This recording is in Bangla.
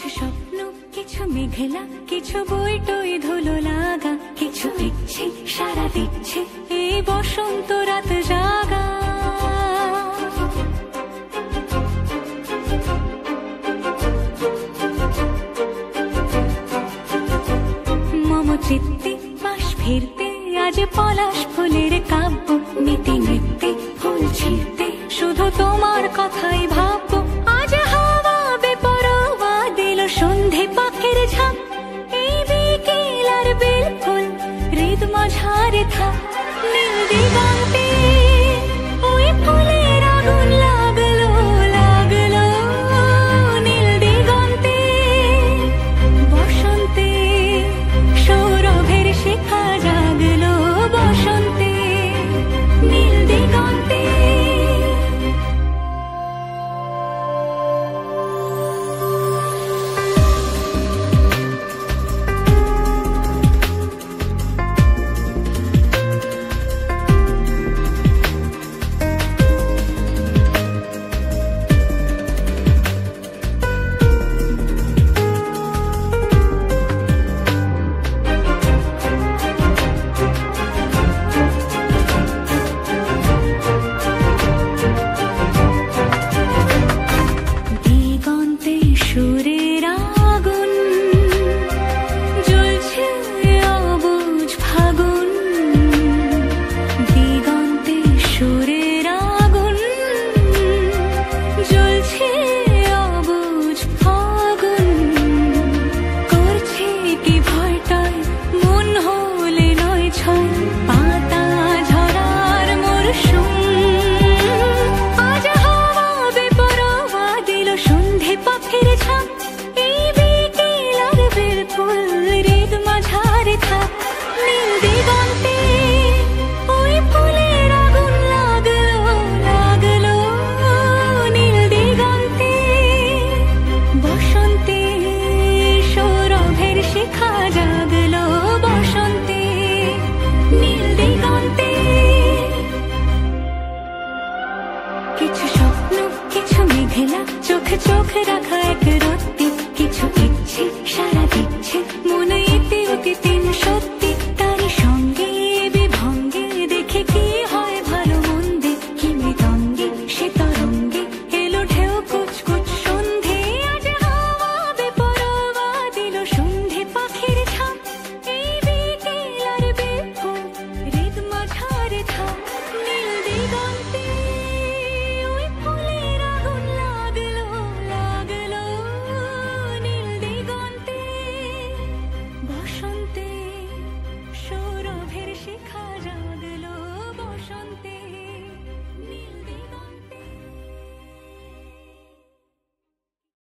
কিছু স্বপ্ন, কিছু মেঘলা, কিছু বই টই ধুলো লাগা, কিছু ইচ্ছে সারা দিচ্ছে এই বসন্ত রাত জাগা। মম চিত্তে পাশ ফিরতে আজ পলাশ ফুলের কাব্য, নীতি নৃত্যে ফুল ছিঁড়তে শুধু তোমার কথাই ভাববো। আজ হাওয়া বেপরোয়া দিল সন্ধে পাখির ঝাঁক, এই বিকেল আর বিলকুল হৃদ মাঝারে থাক। নীল দিগন্তে ওই ফুলের আগুন লাগলো লাগলো, নীল দিগন্তে বসন্তে সৌরভের শিখা জাগলো, বসন্তে নীল দিগন্তে। নীল দিগন্তে